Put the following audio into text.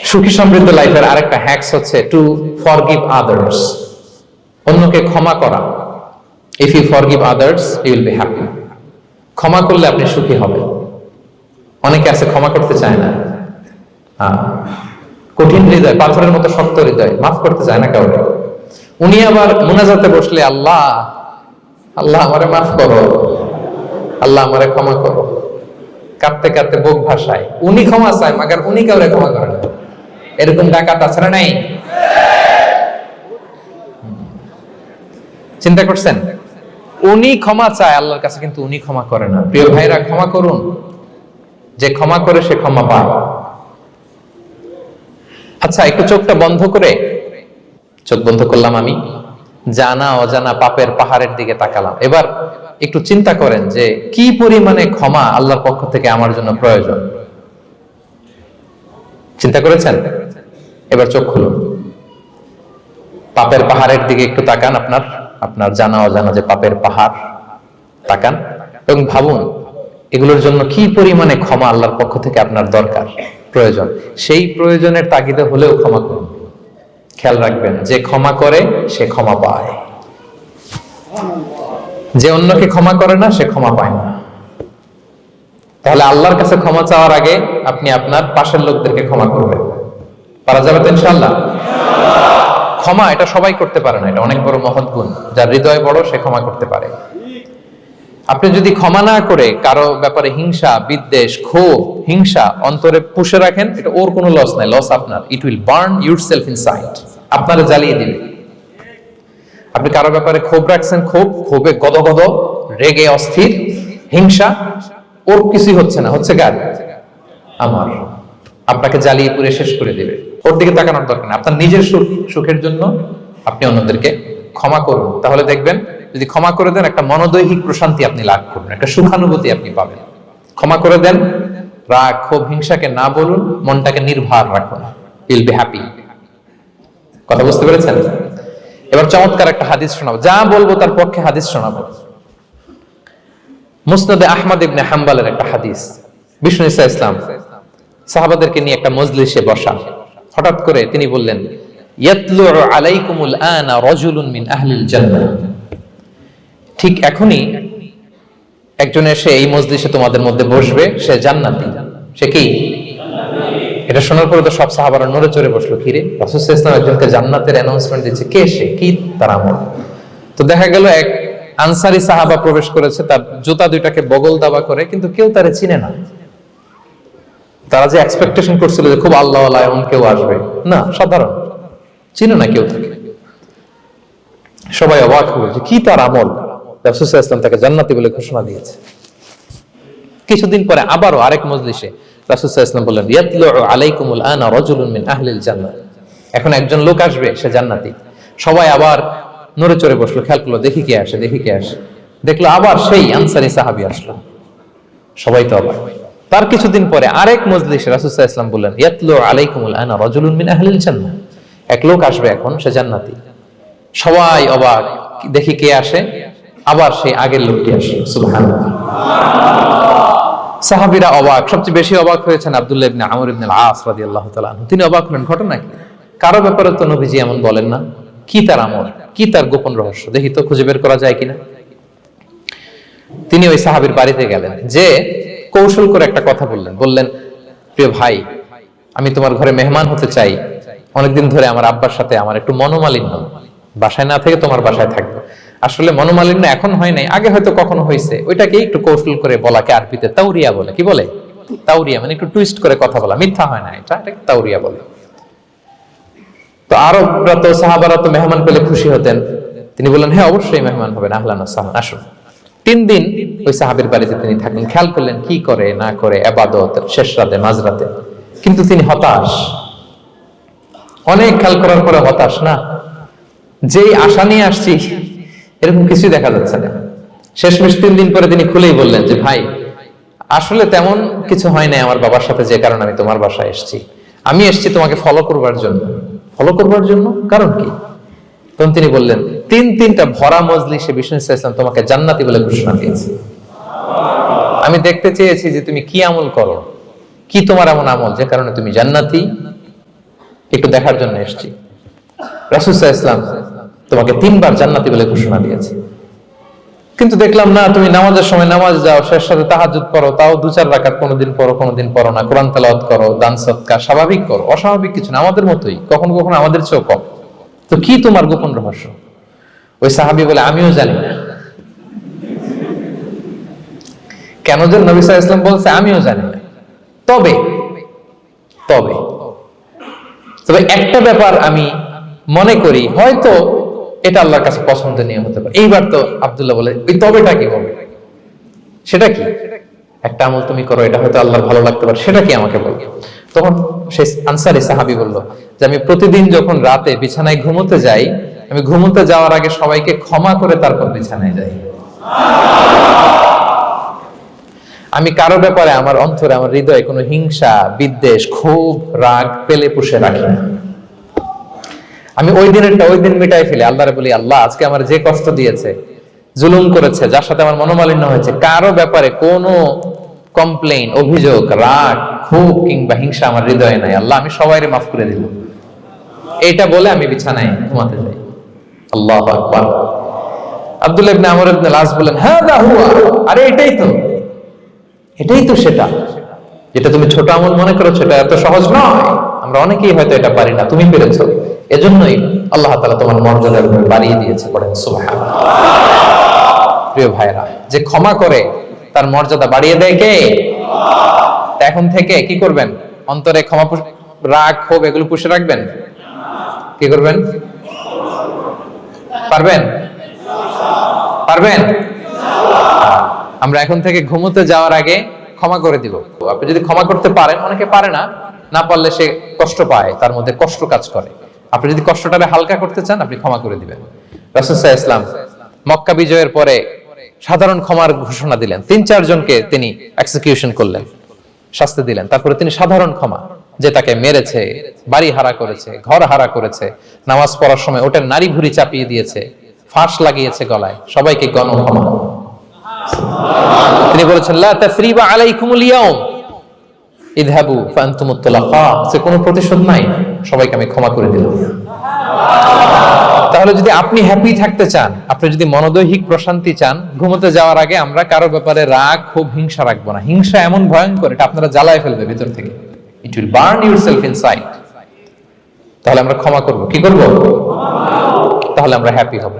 সুখী সমৃদ্ধ লাইফের আরেকটা হ্যাকস হচ্ছে টু ফরগিভ আদার্স, অন্যকে ক্ষমা করা। If you forgive others you will be happy. ক্ষমা করলে আপনি সুখী হবেন। অনেকে আছে ক্ষমা করতে চায় না, কঠিন হৃদয়, পাথরের মতো শক্ত হৃদয়, মাফ করতে চায় না কাউকে। উনি আবার মুনাজাতে বসলে আল্লাহ আল্লাহ আমারে মাফ করো, আল্লাহ আমারে ক্ষমা করো, কাঁদতে কাঁদতে বুক ভাসায়। উনি ক্ষমা চায় মাগার উনি কাউরে ক্ষমা করেন না। এরকম ডাকাত আছে না নাই? চিন্তা করছেন? উনি ক্ষমা চায় আল্লাহর কাছে, কিন্তু উনি ক্ষমা করে না। প্রিয় ভাইরা, ক্ষমা করুন। যে ক্ষমা করে সে ক্ষমা পায়। আচ্ছা, একটু চোখটা বন্ধ করে, চোখ বন্ধ করলাম আমি, জানা অজানা পাপের পাহাড়ের দিকে তাকালাম। এবার একটু চিন্তা করেন যে কি পরিমাণে ক্ষমা আল্লাহর পক্ষ থেকে আমার জন্য প্রয়োজন। চিন্তা করেছেন? এবার চোখ খুলুন, পাপের পাহাড়ের দিকে একটু তাকান, আপনার জানা অজানা যে পাপের পাহাড়, তাকান এবং ভাবুন এগুলোর জন্য কি পরিমাণে ক্ষমা আল্লাহর পক্ষ থেকে আপনার দরকার, প্রয়োজন। সেই প্রয়োজনের তাগিদে হলেও ক্ষমা করুন। খেয়াল রাখবেন, যে ক্ষমা করে সে ক্ষমা পায়, যে অন্যকে ক্ষমা করে না সে ক্ষমা পায় না। তাহলে আল্লাহর কাছে ক্ষমা চাওয়ার আগে আপনি আপনার পাশের লোকদেরকে ক্ষমা করবেন। পারা যাবে তো ইনশাআল্লাহ? ক্ষমা এটা সবাই করতে পারে না, এটা অনেক বড় মহৎ গুণ। যার হৃদয় বড় সে ক্ষমা করতে পারে। আপনি যদি ক্ষমা না করে কারো ব্যাপারে হিংসা, বিদ্বেষ, ক্ষোভ, হিংসা অন্তরে পুষে রাখেন, এটা ওর কোনো লস নাই, লস আপনার। It will burn yourself inside, আপনারা জ্বালিয়ে দিবে। আপনি কারো ব্যাপারে ক্ষোভ রাখছেন, ক্ষোভে গদগদ, রেগে অস্থির, হিংসা, ওর কিছুই হচ্ছে না, হচ্ছে কার? আমার। আপনাকে জ্বালিয়ে পুড়ে শেষ করে দিবে। ওর দিকে তাকানোর দরকার নেই। আপনার নিজের সুখের জন্য আপনি অন্যদেরকে ক্ষমা করুন। তাহলে দেখবেন, যদি ক্ষমা করে দেন, একটা মনোদৈহিক প্রশান্তি আপনি লাভ করবেন, একটা সুখানুভূতি আপনি পাবেন। ক্ষমা করে দেন, রাগ, ক্ষোভ, হিংসাকে না বলুন, মনটাকে নির্ভর রাখুন, ইউল বি হ্যাপি। কথা বুঝতে পেরেছেন? এবার চমৎকার একটা হাদিস শোনাবো, যা বলবো তার পক্ষে হাদিস শোনাবো। মুসনাদে আহমদ ইবনে হাম্বলের একটা হাদিস। বিষ্ণু ঈসা ইসলাম সাহাবাদেরকে নিয়ে একটা মজলিসে বসা। হঠাৎ করে তিনি বললেন, ইয়াতলু আলাইকুমুল আনা রাজুলুন মিন আহলিল জান্নাহ। ঠিক এখনই একজন এসে এই মজলিসে তোমাদের মধ্যে বসবে, সে জান্নাতি। সে কি? এটা শোনার পরে তো সব সাহাবারা নড়ে চড়ে বসলো। কি রে, রাসূল সাল্লাল্লাহু আলাইহি ওয়াসাল্লাম একজনকে জান্নাতের অ্যানাউন্সমেন্ট দিচ্ছে, কে সে, কি তার আমল? তো দেখা গেল এক আনসারী সাহাবা প্রবেশ করেছে, তার জুতা দুইটাকে বগল দাবা করে, কিন্তু কেউ তারে চিনে না। তারা যে এক্সপেকটেশন করছিল যে খুব আল্লাহওয়ালা এমন কেউ আসবে, না, সাধারণ, চিনে না কেউ তাকে। সবাই অবাক হলো যে কি তার আমল। রাসূল সাল্লাল্লাহু আলাইহি ওয়াসাল্লাম তাকে জান্নাতি বলে ঘোষণা দিয়েছে। কিছুদিন পরে আবারও আরেক মজলিসে রাসূল সাল্লাল্লাহু আলাইহি ওয়াসাল্লাম বললেন, ইয়াতলু আলাইকুমুল আনা রাজুলুন মিন আহলিল জান্নাহ। এখন একজন লোক আসবে, সে জান্নাতি। সবাই আবার নড়ে চড়ে বসলো, খেয়াল করলো, দেখি কে আসে, দেখি কে আসে। দেখলো আবার সেই আনসারী সাহাবী আসলো। সবাই তো অবাক। তার কিছুদিন পরে আরেক মজলিসে রাসূল সাল্লাল্লাহু আলাইহি ওয়াসাল্লাম বললেন, ইয়াতলু আলাইকুমুল আনা রাজুলুন মিন আহলিল জান্নাহ। এক লোক আসবে এখন, সে জান্নাতি। সবাই অবাক, দেখি কে আসে। আবার সেই আগের লোকটি আসে। সুবহানাল্লাহ। সাহাবীরা অবাক। সবচেয়ে বেশি অবাক হয়েছেন আব্দুল্লাহ ইবনে আমর ইবনে আল-আস রাদিয়াল্লাহু তাআলা আনহু। তিনি অবাক হলেন, ঘটনা কি? কারো ব্যাপারে তো নবীজি এমন বলেন না, কি তার আমল, কি তার গোপন রহস্য, দেখি তো খুঁজে বের করা যায় কিনা। তিনি ওই সাহাবীর বাড়িতে গেলেন, যে কৌশল করে একটা কথা বললেন, প্রিয় ভাই, আমি তোমার ঘরে মেহমান হতে চাই। অনেকদিন ধরে আমার আব্বার সাথে আমার একটু মনোমালিন্য, বাসায় না থেকে তোমার বাসায় থাকবো। আসলে মনোমালিন্য এখন হয় নাই, আগে হয়তো কখনো হয়েছে। ওইটাকে একটু কৌশল করে বলাকে আরবিতে তাওরিয়া বলে। কি বলে? তাওরিয়া, মানে একটু টুইস্ট করে কথা বলা, মিথ্যা হয় না, এটাকে তাওরিয়া বলে। তো আরবরা তো, সাহাবারা তো মেহমান পেলে খুশি হতেন। তিনি বললেন, হ্যাঁ অবশ্যই মেহমান হবেন, আহলান ওয়া সাহলান, আসুন। 3 দিন ওই সাহাবীর বাড়িতে তিনি থাকলেন। খেয়াল করলেন কি করে না করে, ইবাদত, শেষ রাতে, মাঝরাতে। কিন্তু তিনি হতাশ, অনেক খেয়াল করার পরে হতাশ। না, যেই আশা নিয়ে আসছি এরকম কিছুই দেখা যাচ্ছে না। শেষমেশ 3 দিন পরে তিনি খুলেই বললেন যে, ভাই আসলে তেমন কিছু হয় নাই আমার বাবার সাথে, যে কারণে আমি তোমার বাসায় এসেছি। আমি এসেছি তোমাকে ফলো করবার জন্য। ফলো করবার জন্য? কারণ কি? তখন তিনি বললেন, 3টা ভরা মজলিসে বিষ্ণু সাল্লাল্লাহু আলাইহি ওয়াসাল্লাম তোমাকে জান্নাতি বলে ঘোষণা দিয়েছে। আমি দেখতে চেয়েছি যে তুমি কি আমল করো, কি তোমার এমন আমল যে কারণে তুমি জান্নাতি। একটু দেখার জন্য এসেছি। রাসূল সাল্লাল্লাহু আলাইহি ওয়াসাল্লাম তোমাকে 3 বার জান্নাতি বলে ঘোষণা দিয়েছে, কিন্তু দেখলাম না তুমি নামাজের সময় নামাজ যাও, শেষ সাথে তাহাজ্জুদ পড়ো, তাও 2-4 রাকাত, কোনোদিন পড়ো কোনোদিন পড়ো না, কোরআন তেলাওয়াত করো, দান সদকা স্বাভাবিক করো, অস্বাভাবিক কিছু না, আমাদের মতোই, কখনো কখনো আমাদের চেয়েও কম। তো কি তোমার গোপন রহস্য? ওই সাহাবী বলে আমিও জানি না। কেন যে নবী সাল্লাল্লাহু আলাইহি ওয়াসাল্লাম বলছে আমিও জানি না। তবে তবে তবে একটা ব্যাপার আমি মনে করি হয়তো এটা আল্লাহর কাছে পছন্দনীয় হতে পারে। এইবার তো আব্দুল্লাহ বলে ওই তবেটা কি বলবে? সেটা কি? একটা আমল তুমি করো, এটা হয়তো আল্লাহর ভালো লাগতে পারে, সেটা কি আমাকে বলো। তখন সেই আনসারী সাহাবী বলল যে আমি প্রতিদিন যখন রাতে বিছানায় ঘুমোতে যাই, আমি ঘুমোতে যাওয়ার আগে সবাইকে ক্ষমা করে তারপর বিছানায় যাই। আমি কারো ব্যাপারে আমার অন্তরে, আমার হৃদয়ে কোনো হিংসা, বিদ্বেষ, ক্ষোভ, রাগ পেলে পুষে রাখি না। আমি ওই দিনেরটা ওই দিন মিটাই ফেলি। আল্লাহরে বলি, আল্লাহ আজকে আমার যে কষ্ট দিয়েছে, জুলুম করেছে, যার সাথে আমার মনোমালিন্য হয়েছে, কারো ব্যাপারে কোনো কমপ্লেইন, অভিযোগ, রাগ, ক্ষোভ কিংবা হিংসা আমার হৃদয়ে নাই। আল্লাহ আমি সবাইরে মাফ করে দিলাম। এইটা বলে আমি বিছানায় ঘুমাতে যাই। আল্লাহু আকবার। আব্দুল্লাহ ইবনে আমর ইবনে আল আস বলেন, হাদা হুয়া, আরে এটাই তো সেটা যেটা তুমি ছোট আমল মনে করেছো, এটা এত সহজ নয়। আমরা অনেকেই হয়তো এটা পারি না, তুমি পেরেছো। এজন্যই আল্লাহ তাআলা তোমার মর্যাদা বাড়িয়ে দিয়েছে। পড়েন সুবহানাল্লাহ। প্রিয় ভাইরা, যে ক্ষমা করে তার মর্যাদা বাড়িয়ে দেয় কে? আল্লাহ। এখন থেকে কি করবেন? অন্তরে ক্ষমা, রাগ, ক্ষোভ এগুলো পুষে রাখবেন। কি করবেন? পারবেন? আমরা এখন থেকে ঘুমোতে যাওয়ার আগে ক্ষমা করে দিব। আপনি যদি ক্ষমা করতে পারেন, অনেকে পারে না, না পারলে সে কষ্ট পায়, তার মধ্যে কষ্ট কাজ করে। আপনি যদি কষ্টটাকে হালকা করতে চান, আপনি ক্ষমা করে দিবেন। রাসূল সাল্লাল্লাহু আলাইহি ওয়াসাল্লাম মক্কা বিজয়ের পরে সাধারণ ক্ষমার ঘোষণা দিলেন। 3-4 জনকে তিনি এক্সিকিউশন করলেন, শাস্তি দিলেন। তারপরে তিনি সাধারণ ক্ষমা, যে তাকে মেরেছে, বাড়ি হারা করেছে, ঘর হারা করেছে, নামাজ পড়ার সময় ওটার নারী ভুঁড়ি চাপিয়ে দিয়েছে, ফাঁস লাগিয়েছে গলায়, সবাইকে গণ ক্ষমা। তিনি বলেছেন, লা তাসরিবা আলাইকুমুল ইয়াউম ইযহাবু ফাআনতুমুত তুলাকা, যে কোনো প্রতিশোধ নাই, সবাইকে আমি ক্ষমা করে দিলাম। তাহলে যদি আপনি হ্যাপি থাকতে চান, আপনি যদি মনোদৈহিক প্রশান্তি চান, ঘুমোতে যাওয়ার আগে আমরা কারো ব্যাপারে রাগ, ক্ষোভ, হিংসা রাখবো না। হিংসা এমন ভয়ঙ্কর, এটা আপনারা জ্বালায় ফেলবে ভিতর থেকে। It will burn yourself inside. তাহলে আমরা ক্ষমা করব। কি করব? তাহলে আমরা হ্যাপি হব।